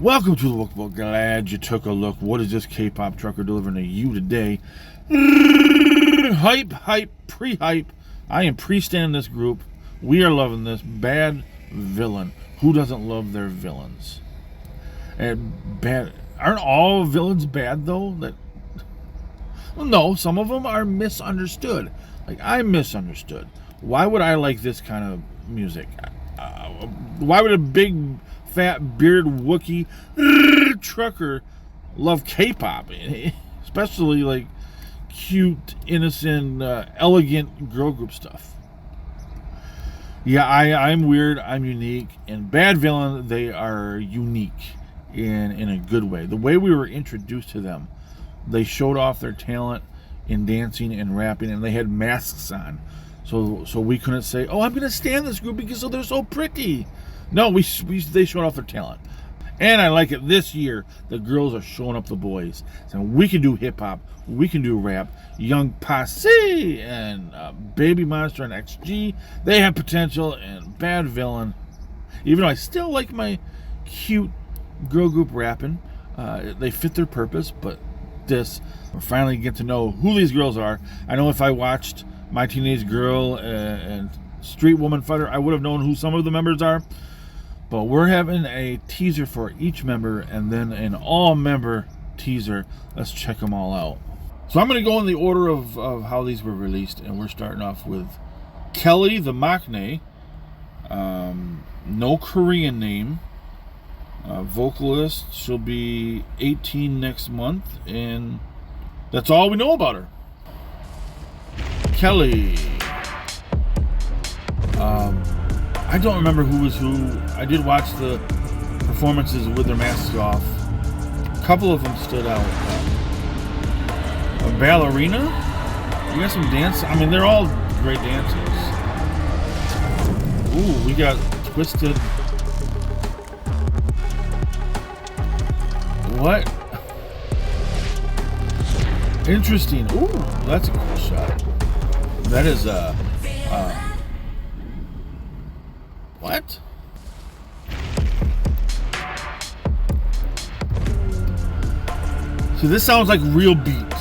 Welcome to the Lookbook. Glad you took a look. What is this K-pop trucker delivering to you today? Hype, pre-hype. I am pre-standing this group. We are loving this. Badvillain. Who doesn't love their villains? And bad. Aren't all villains bad though? Well, no, some of them are misunderstood. Like, I'm misunderstood. Why would I like this kind of music? Why would a big, fat, bearded Wookiee trucker love K-pop? Especially, like, cute, innocent, elegant girl group stuff. Yeah, I'm weird, I'm unique. And Badvillain, they are unique in a good way. The way we were introduced to them, they showed off their talent in dancing and rapping, and they had masks on. So we couldn't say, oh, I'm going to stand this group because they're so pretty. No, they showed off their talent. And I like it this year, the girls are showing up the boys. So we can do hip-hop, we can do rap. Young Posse and Baby Monster and XG, they have potential. And Badvillain, even though I still like my cute girl group rapping, they fit their purpose. But this, we're finally get to know who these girls are. I know if I watched My Teenage Girl and Street Woman Fighter, I would have known who some of the members are. But we're having a teaser for each member and then an all-member teaser. Let's check them all out. So I'm going to go in the order of how these were released, and we're starting off with Kelly the Maknae. No Korean name. Vocalist. She'll be 18 next month, and that's all we know about her. Kelly. I don't remember who was who. I did watch the performances with their masks off. A couple of them stood out. A ballerina? You got some dance? I mean, they're all great dancers. Ooh, we got Twisted. What? Interesting. Ooh, that's a cool shot. That is what? So this sounds like real beat.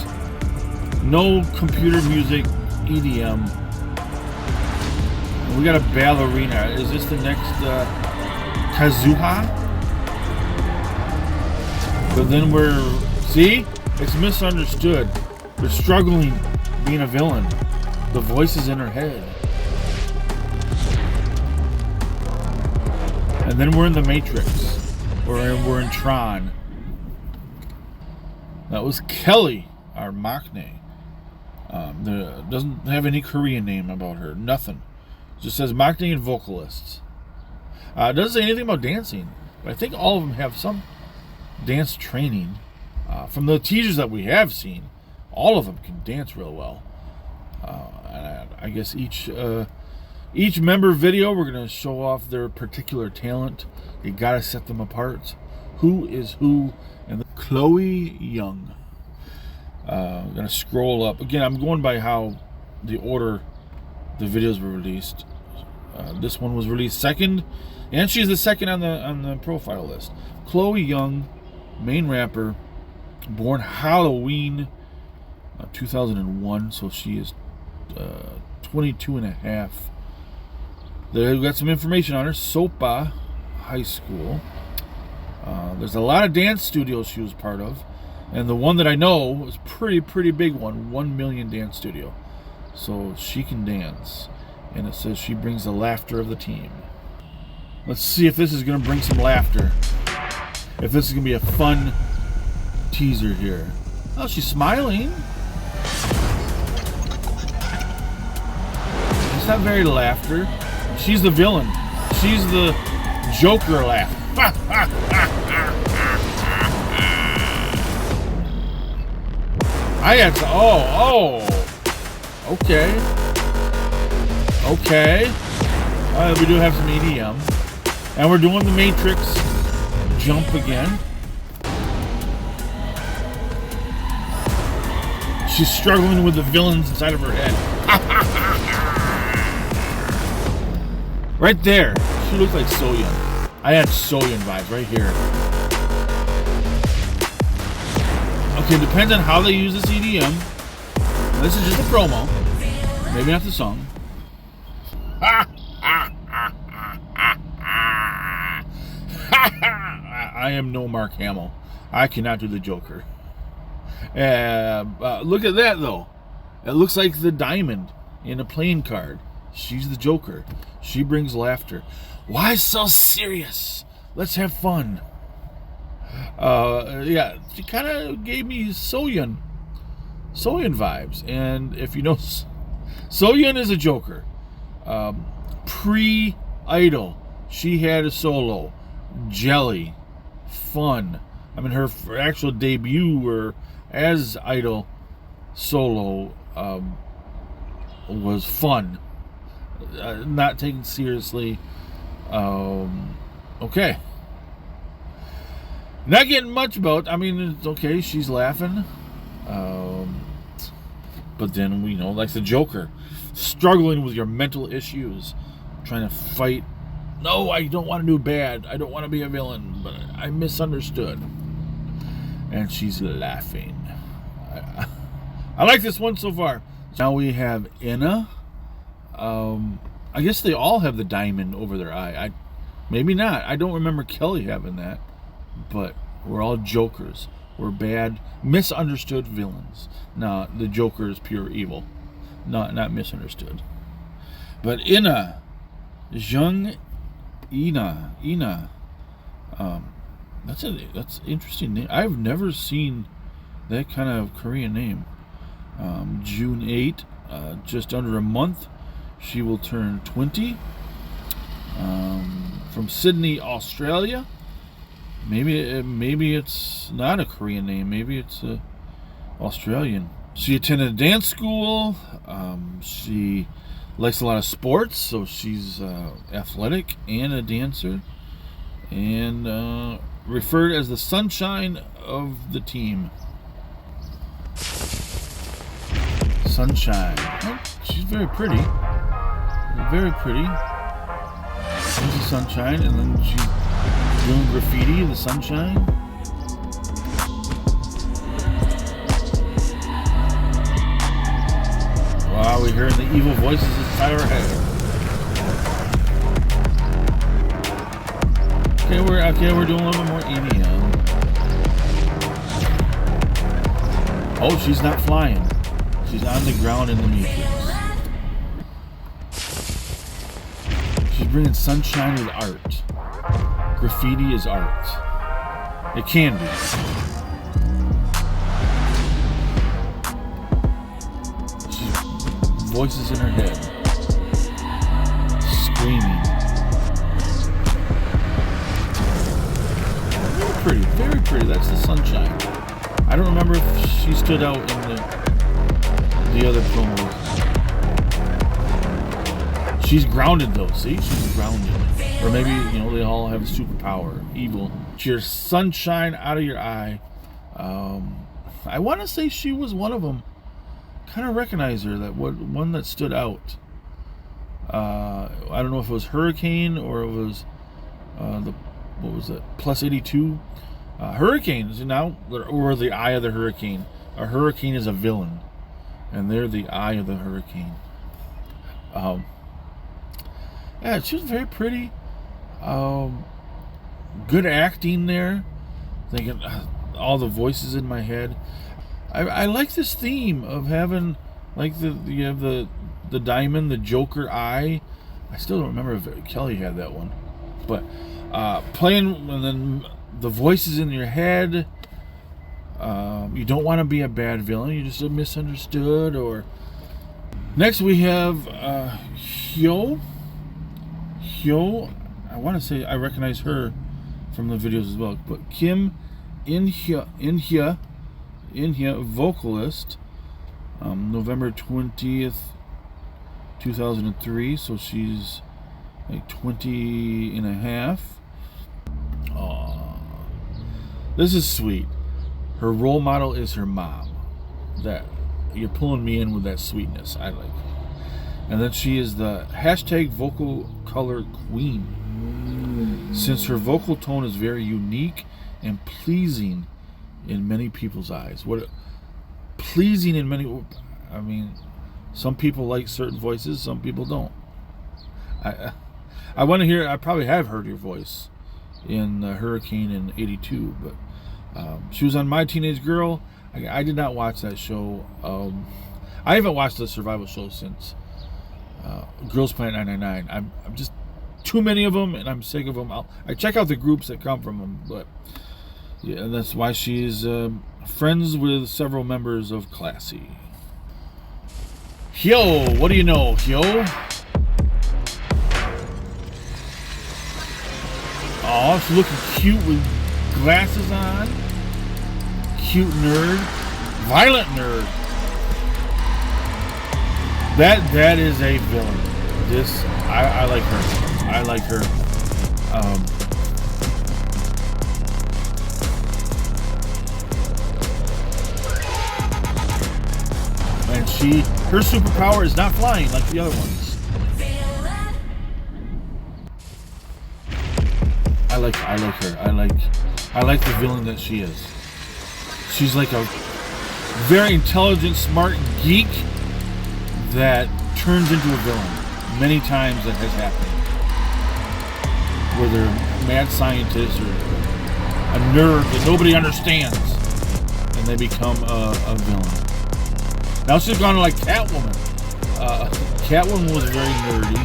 No computer music, EDM. And we got a ballerina. Is this the next Kazuha? But then see? It's misunderstood. They're struggling being a villain. The voice is in her head. And then we're in the Matrix. We're in Tron. That was Kelly, our Maknae. Doesn't have any Korean name about her. Nothing. Just says Maknae and vocalists. It doesn't say anything about dancing. But I think all of them have some dance training. From the teasers that we have seen, all of them can dance real well. And I guess each member video, we're going to show off their particular talent. You got to set them apart. Who is who? And Chloe Young. I'm going to scroll up. Again, I'm going by how the order the videos were released. This one was released second, and she's the second on the profile list. Chloe Young, main rapper, born Halloween 2001, so she is 22 and a half. They've got some information on her. Sopa High School. There's a lot of dance studios she was part of, and the one that I know was pretty big one, 1 million dance studio. So she can dance, and it says she brings the laughter of the team. Let's see if this is going to bring some laughter. If this is going to be a fun teaser here. Oh, she's smiling. It's not very laughter. She's the villain. She's the Joker laugh. I had to, okay. We do have some EDM. And we're doing the Matrix jump again. She's struggling with the villains inside of her head. Right there. She looks like So Young. I had So Young vibes right here. Okay, depends on how they use the CDM. This is just a promo. Maybe not the song. I am no Mark Hamill. I cannot do the Joker. Look at that, though. It looks like the diamond in a playing card. She's the Joker. She brings laughter. Why so serious? Let's have fun. Yeah, she kind of gave me Soyeon vibes. And if you know, Soyeon is a Joker. Pre-Idol, she had a solo. Jelly. Fun. I mean, her actual debut as Idol solo was fun. Not taken seriously. Okay. Not getting much about. I mean, it's okay. She's laughing. But then we know, like the Joker, struggling with your mental issues, trying to fight. No, I don't want to do bad. I don't want to be a villain, but I misunderstood. And she's laughing. I like this one so far. Now we have Inna. I guess they all have the diamond over their eye. Maybe not. I don't remember Kelly having that. But we're all Jokers. We're bad, misunderstood villains. No, the Joker is pure evil. Not misunderstood. But Inna. Jung Ina. That's an interesting name. I've never seen that kind of Korean name. June 8, just under a month, she will turn 20. From Sydney, Australia. Maybe it's not a Korean name. Maybe it's Australian. She attended dance school. She likes a lot of sports, so she's athletic and a dancer. And referred as the sunshine of the team. Sunshine. Oh, she's very pretty. Very pretty. There's the sunshine, and then she's doing graffiti in the sunshine. Wow, we're hearing the evil voices inside our head. Okay, we're doing a little bit more EDM. Oh, she's not flying. She's on the ground in the matrix. She's bringing sunshine with art. Graffiti is art. It can be. She's voices in her head. Screaming. Very pretty, very pretty. That's the sunshine. I don't remember if she stood out in the other promos. She's grounded though, see? She's grounded. Or maybe, they all have a superpower. Evil. Your sunshine out of your eye. I want to say she was one of them. Kind of recognize her, one that stood out. I don't know if it was Hurricane or it was what was it? Plus 82. Hurricanes, or the eye of the hurricane. A hurricane is a villain. And they're the eye of the hurricane. Yeah, she was very pretty. Good acting there. Thinking all the voices in my head. I like this theme of having you have the diamond, the Joker eye. I still don't remember if Kelly had that one, but playing and then the voices in your head. You don't want to be a bad villain. You're just misunderstood. Or next we have Hyo. I want to say I recognize her from the videos as well. But Kim In-hye, vocalist. November 20th, 2003. So she's like 20 and a half. This is sweet. Her role model is her mom. That you're pulling me in with that sweetness. I like. And then she is the hashtag vocal color queen. Since her vocal tone is very unique and pleasing, in many people's eyes. What pleasing in many. I mean, some people like certain voices, some people don't. I want to hear. I probably have heard your voice in Hurricane in '82, but she was on My Teenage Girl. I did not watch that show. I haven't watched the survival show since Girls Planet 999. I'm just too many of them, and I'm sick of them. I check out the groups that come from them, but yeah, and that's why she's friends with several members of Classy. Hyo, what do you know, Hyo? Oh, she's looking cute with glasses on. Cute nerd. Violent nerd. That is a villain. This, I like her. I like her. And her superpower is not flying like the other ones. I like her. I like the villain that she is. She's like a very intelligent, smart geek that turns into a villain. Many times that has happened. Whether a mad scientist or a nerd that nobody understands, and they become a villain. Now she's gone like Catwoman. Catwoman was very nerdy,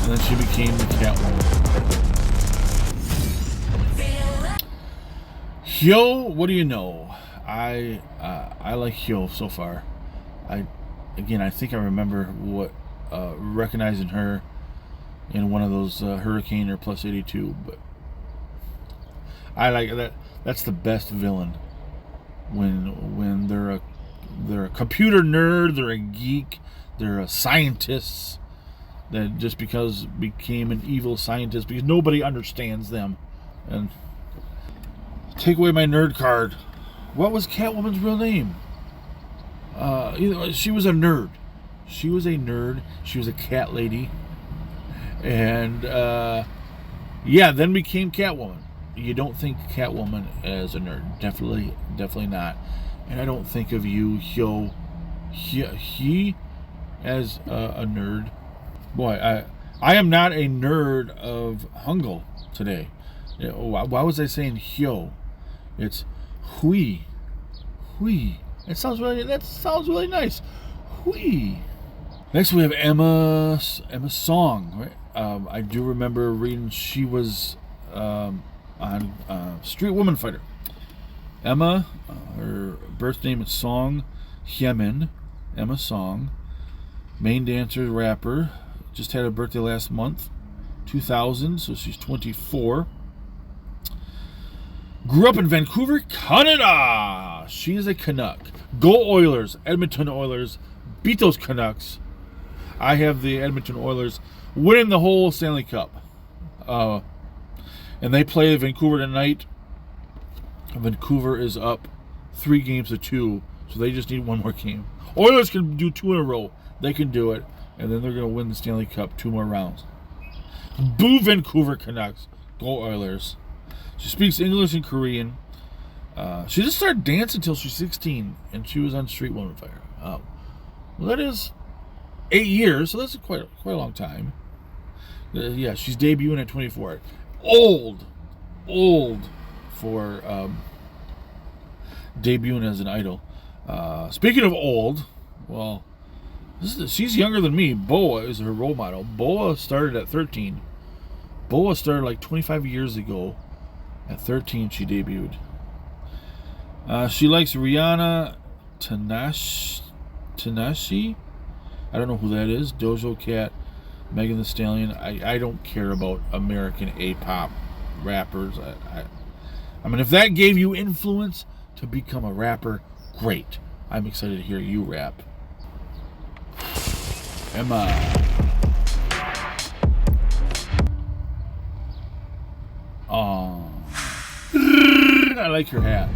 and then she became the Catwoman. Hyo, what do you know? I like Hyo so far. I think I remember recognizing her in one of those Hurricane or Plus 82, but I like that. That's the best villain when they're a computer nerd, they're a geek, they're a scientist that just became an evil scientist because nobody understands them. And take away my nerd card. What was Catwoman's real name? She was a nerd. She was a nerd. She was a cat lady. And, then became Catwoman. You don't think Catwoman as a nerd. Definitely not. And I don't think of you, Hyo, he as a nerd. Boy, I am not a nerd of Hangul today. Why was I saying Hyo? It's Hui. That sounds really nice. Hui. Next we have Emma Song. Right? I do remember reading she was on Street Woman Fighter. Emma, her birth name is Song Hyemin. Emma Song, main dancer, rapper. Just had a birthday last month, 2000. So she's 24. Grew up in Vancouver, Canada. She is a Canuck. Go Oilers. Edmonton Oilers beat those Canucks. I have the Edmonton Oilers winning the whole Stanley Cup. And they play Vancouver tonight. Vancouver is up 3-2, so they just need one more game. Oilers can do 2 in a row. They can do it, and then they're going to win the Stanley Cup 2 more rounds. Boo Vancouver Canucks. Go Oilers. She speaks English and Korean. She just started dancing until she's 16, and she was on Street Woman Fighter. Well, that is 8 years, so that's quite a long time. She's debuting at 24. Old for debuting as an idol. Speaking of old, well, she's younger than me. Boa is her role model. Boa started at 13. Boa started like 25 years ago. At 13, she debuted. She likes Rihanna Tanashi. I don't know who that is. Dojo Cat, Megan Thee Stallion. I don't care about American A-pop rappers. I mean, if that gave you influence to become a rapper, great. I'm excited to hear you rap. Emma. I like her hat.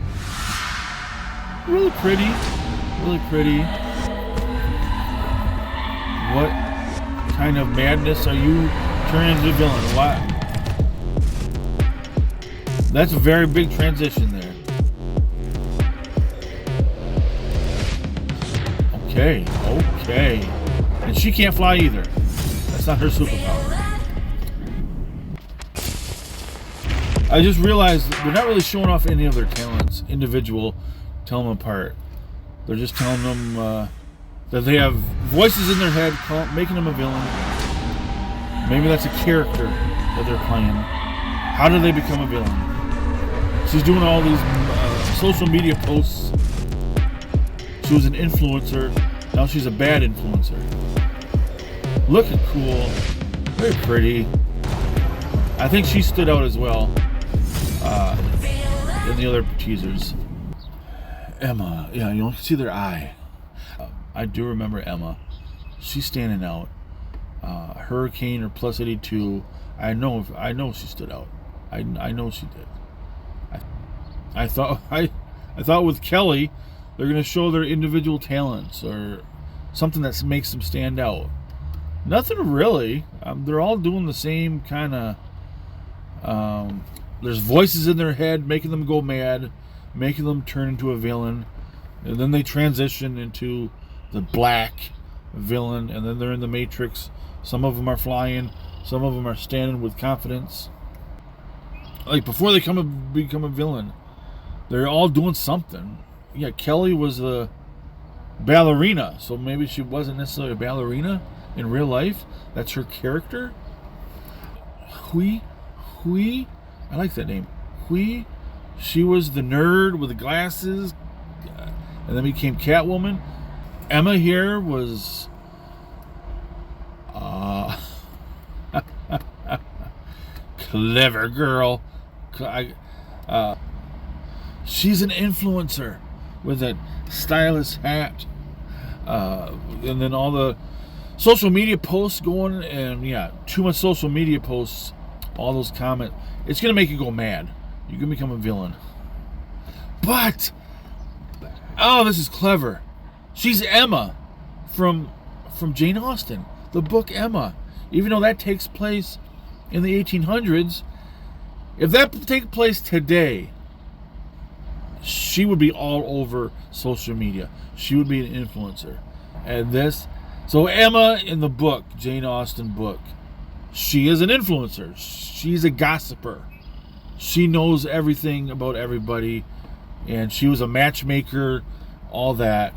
Really pretty. What kind of madness are you turning into a villain? What? That's a very big transition there. Okay. And she can't fly either. That's not her superpower. I just realized they're not really showing off any of their talents, telling them apart. They're just telling them that they have voices in their head, making them a villain. Maybe that's a character that they're playing. How do they become a villain? She's doing all these social media posts. She was an influencer. Now she's a bad influencer. Looking cool. Very pretty. I think she stood out as well than the other teasers. Emma. Yeah, you can see their eye. I do remember Emma. She's standing out. Hurricane or Plus 82. I know she stood out. I know she did. I thought with Kelly, they're gonna show their individual talents or something that makes them stand out. Nothing really. They're all doing the same kind of. There's voices in their head making them go mad, making them turn into a villain, and then they transition into the black villain, and then they're in the Matrix. Some of them are flying, some of them are standing with confidence. Like before they become a villain, they're all doing something. Yeah, Kelly was a ballerina, so maybe she wasn't necessarily a ballerina in real life. That's her character. Hui, I like that name. Hui, she was the nerd with the glasses, and then became Catwoman. Emma here was clever girl. She's an influencer with that stylish hat, and then all the social media posts going, and yeah, too much social media posts, all those comments. It's gonna make you go mad. You can become a villain. But this is clever. She's Emma from Jane Austen, the book Emma. Even though that takes place in the 1800s, if that takes place today, she would be all over social media. She would be an influencer. And so Emma in the book, Jane Austen book, she is an influencer. She's a gossiper. She knows everything about everybody, and she was a matchmaker, all that.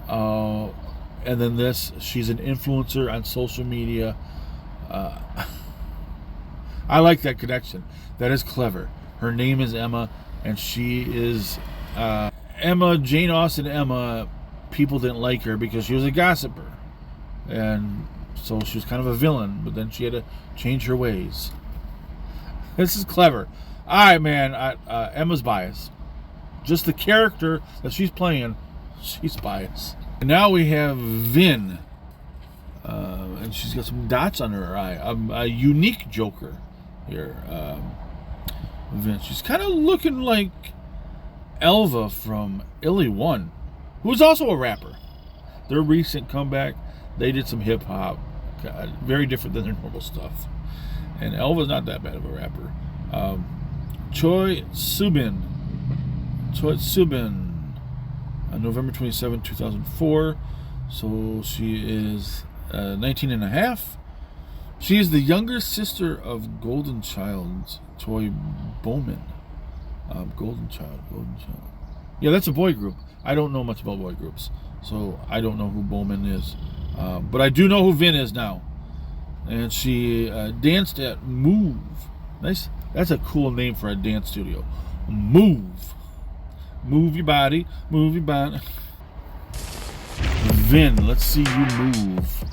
And then she's an influencer on social media. I like that connection. That is clever. Her name is Emma, and she is Emma, Jane Austen Emma. People didn't like her because she was a gossiper, and so she was kind of a villain, but then she had to change her ways. This is clever. Alright, man, Emma's biased. Just the character that she's playing, she's biased. And now we have Vin, and she's got some dots on her eye. A unique Joker here. Vin. She's kind of looking like Elva from Illy One, who's also a rapper. Their recent comeback, they did some hip hop, very different than their normal stuff. And Elva's not that bad of a rapper. Choi Subin, November 27, 2004. So she is 19 and a half. She is the younger sister of Golden Child, Choi Bowman. Golden Child. Yeah, that's a boy group. I don't know much about boy groups, so I don't know who Bowman is. But I do know who Vin is now. And she danced at Move. Nice. That's a cool name for a dance studio. Move. Move your body. Move your body. Vin, let's see you move.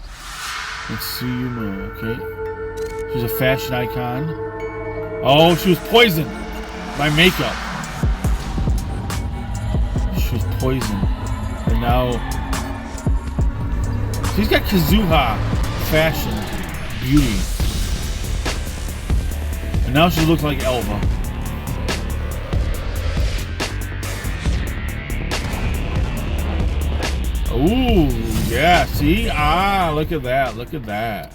Let's see you move, okay? She's a fashion icon. Oh, she was poisoned by makeup. She was poisoned. And now she's got Kazuha fashion, beauty. And now she looks like Elva. Ooh, yeah, see? Look at that, look at that.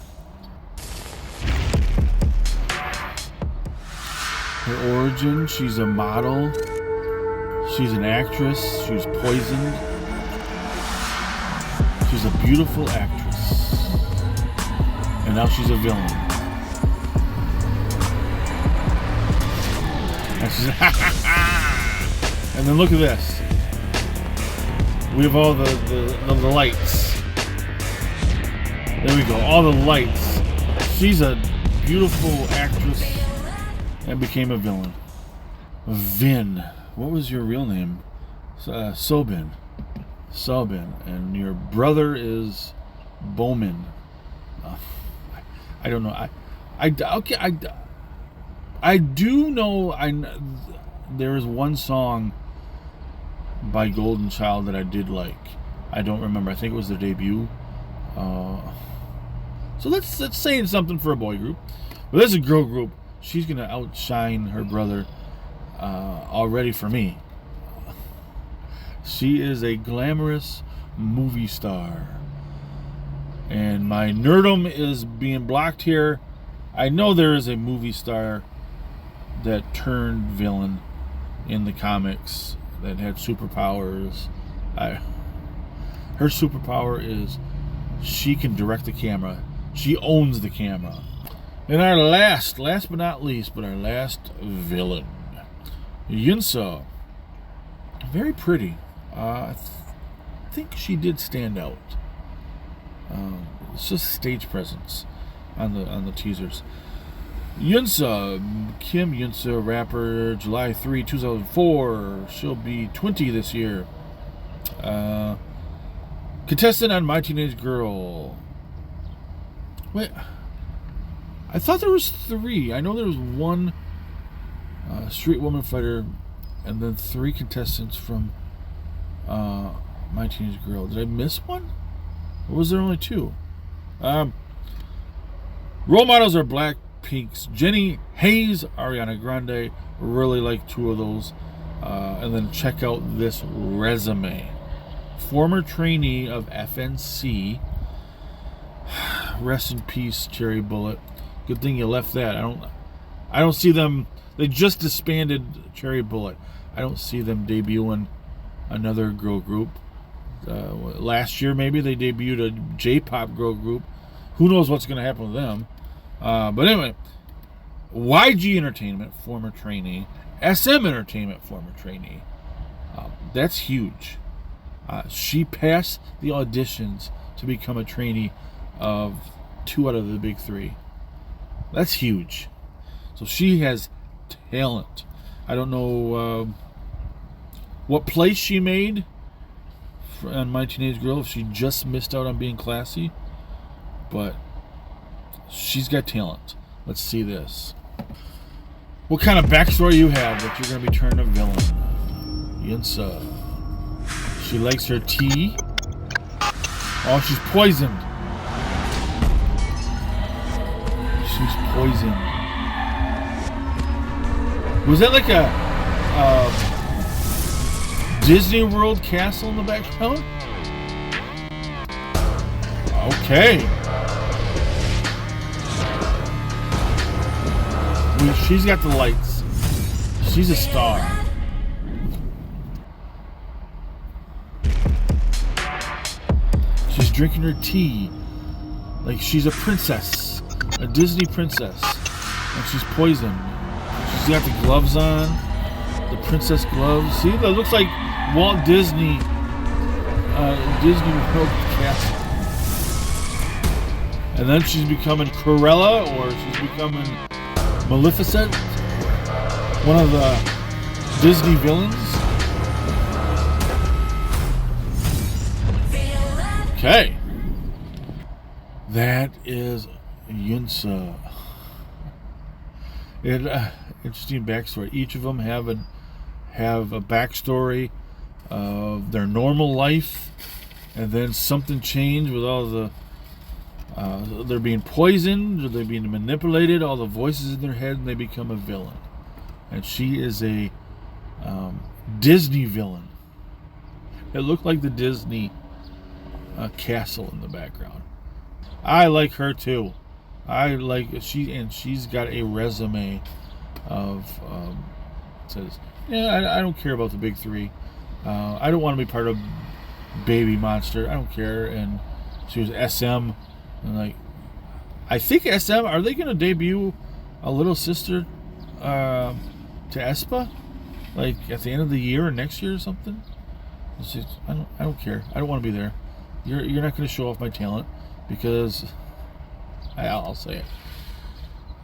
Her origin, she's a model. She's an actress. She was poisoned. She's a beautiful actress. And now she's a villain. And she's and then look at this. We have all the lights. There we go. All the lights. She's a beautiful actress and became a villain. Vin. What was your real name? Sobin. And your brother is Bowman. I don't know. I do know. There is one song by Golden Child that I did like. I don't remember. I think it was their debut. So that's saying something for a boy group. But this is a girl group. She's gonna outshine her brother already for me. She is a glamorous movie star. And my nerdum is being blocked here. I know there is a movie star that turned villain in the comics that had superpowers. Her superpower is she can direct the camera. She owns the camera. And our last but not least, but our last villain, Yunseo. Very pretty. I think she did stand out. It's just stage presence on the teasers. Yunseo, Kim Yunseo, rapper, July 3, 2004. She'll be 20 this year. Contestant on My Teenage Girl. Wait, I thought there was 3. I know there was one Street Woman Fighter, and then 3 contestants from My Teenage Girl. Did I miss one? Or was there only 2? Role models are Blackpink's Jennie, Hayes, Ariana Grande. Really like 2 of those. And then check out this resume. Former trainee of FNC. Rest in peace, Cherry Bullet. Good thing you left that. I don't see them. They just disbanded Cherry Bullet. I don't see them debuting another girl group. Last year, maybe they debuted a J-pop girl group. Who knows what's going to happen with them? But anyway, YG Entertainment, former trainee. SM Entertainment, former trainee. That's huge. She passed the auditions to become a trainee of 2 out of the big 3. That's huge. So she has talent. I don't know what place she made on My Teenage Girl, if she just missed out on being classy, but she's got talent. Let's see this. What kind of backstory you have that you're going to be turned a villain? Yunseo. She likes her tea. Oh, she's poisoned. She's poisoned. Was that like a Disney World castle in the background? Okay. She's got the lights. She's a star. She's drinking her tea like she's a princess, a Disney princess, and she's poisoned. She's got the gloves on, the princess gloves. See, that looks like Walt Disney World castle. And then she's becoming Cruella, or she's becoming Maleficent, one of the Disney villains. Okay. That is Yunseo. Interesting backstory. Each of them have a backstory of their normal life, and then something changed with all the they're being poisoned, or they're being manipulated, all the voices in their head, and they become a villain. And she is a Disney villain. It looked like the Disney castle in the background. I like her too. She's got a resume of says, yeah, I don't care about the big 3. I don't want to be part of Baby Monster. I don't care. And she was SM. And like, I think SM, are they going to debut a little sister to aespa? Like at the end of the year or next year or something? It's just, I don't care. I don't want to be there. You're not going to show off my talent because I'll say it.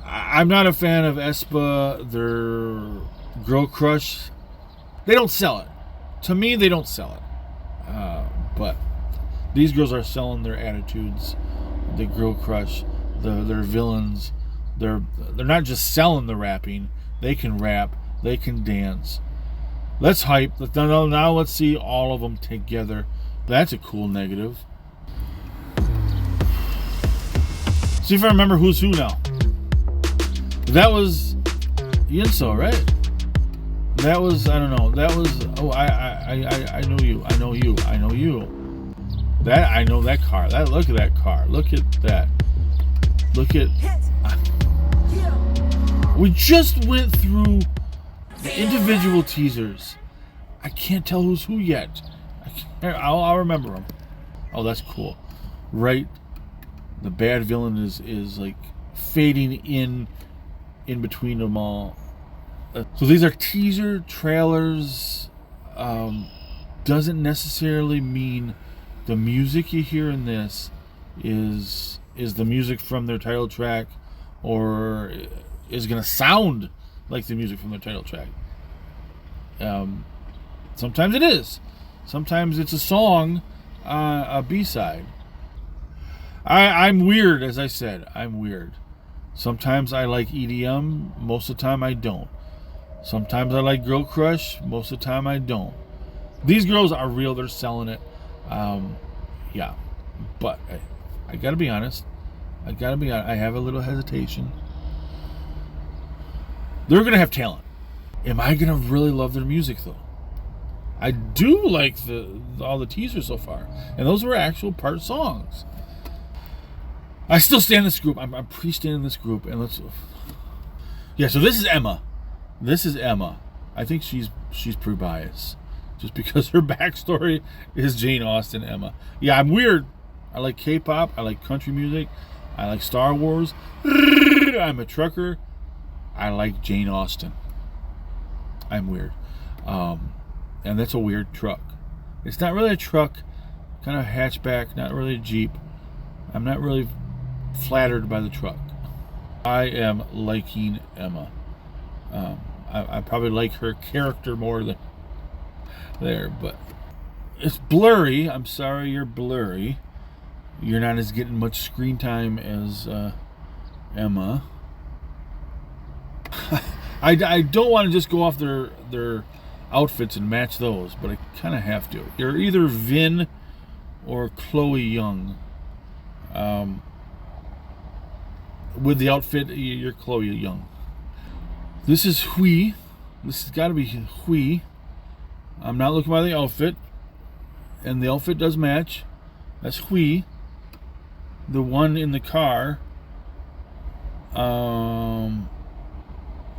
I'm not a fan of aespa. Their Girl Crush, they don't sell it. To me, they don't sell it. But these girls are selling their attitudes. The Girl Crush, their villains. They're not just selling the rapping. They can rap. They can dance. Let's hype. Now let's see all of them together. That's a cool negative. See if I remember who's who now. That was Yunseo, right? That was, I don't know. That was, I know you. I know you. I know you. That, I know that car. Look at that car. Look at that. Look at. We just went through the individual teasers. I can't tell who's who yet. I'll remember them. Oh, that's cool. Right. The Badvillain is like fading in between them all. So these are teaser trailers. Doesn't necessarily mean the music you hear in this is the music from their title track or is going to sound like the music from their title track. Sometimes it is. Sometimes it's a song, a B-side. I'm weird, as I said. I'm weird. Sometimes I like EDM. Most of the time I don't. Sometimes I like Girl Crush. Most of the time I don't. These girls are real. They're selling it. Yeah. But I gotta be honest. I have a little hesitation. They're gonna have talent. Am I gonna really love their music though? I do like all the teasers so far, and those were actual part songs. I still stand in this group. I'm pre-standing this group, and let's. Yeah, so this is Emma. This is Emma. I think she's pre-biased, just because her backstory is Jane Austen. Emma. Yeah, I'm weird. I like K-pop. I like country music. I like Star Wars. I'm a trucker. I like Jane Austen. I'm weird. And that's a weird truck. It's not really a truck, kind of hatchback, not really a Jeep. I'm not really flattered by the truck. I am liking Emma. I probably like her character more than there, but it's blurry. I'm sorry you're blurry. You're not as getting much screen time as Emma. I don't want to just go off their outfits and match those, but I kind of have to. You're either Vin or Chloe Young. With the outfit, you're Chloe Young. This is Hui. This has got to be Hui. I'm not looking by the outfit, and the outfit does match. That's Hui. The one in the car,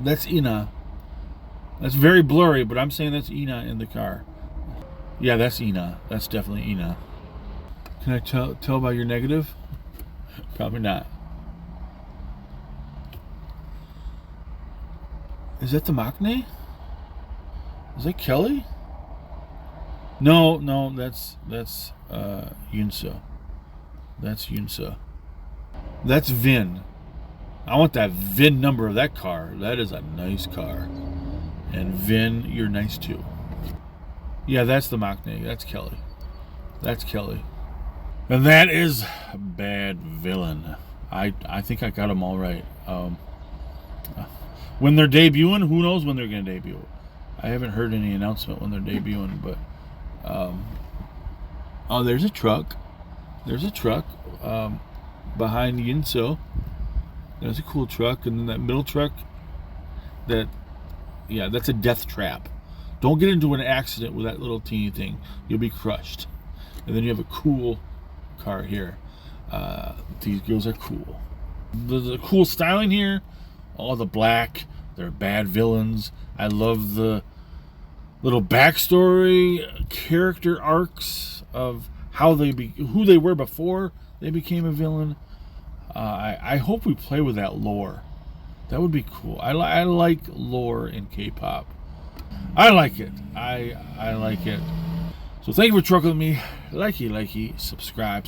that's Ina. That's very blurry, but I'm saying that's Ina in the car. Yeah, that's Ina. That's definitely Ina. Can I tell by your negative? Probably not. Is that the Maknae? Is that Kelly? No, that's Yunseo. That's Yunseo. That's Vin. I want that VIN number of that car. That is a nice car. And Vin, you're nice too. Yeah, that's the Maknae. That's Kelly. That's Kelly. And that is Badvillain. I think I got them all right. When they're debuting, who knows when they're going to debut? I haven't heard any announcement when they're debuting, but oh, there's a truck. There's a truck behind Yunseo. There's a cool truck, and then that middle truck. That's a death trap. Don't get into an accident with that little teeny thing. You'll be crushed. And then you have a cool car here. These girls are cool. There's a cool styling here. All the black. They're bad villains. I love the little backstory, character arcs of how who they were before they became a villain. I hope we play with that lore. That would be cool. I like lore in K-pop. I like it. I like it. So thank you for trucking with me. Likey, subscribe.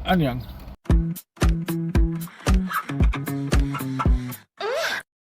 Annyeong.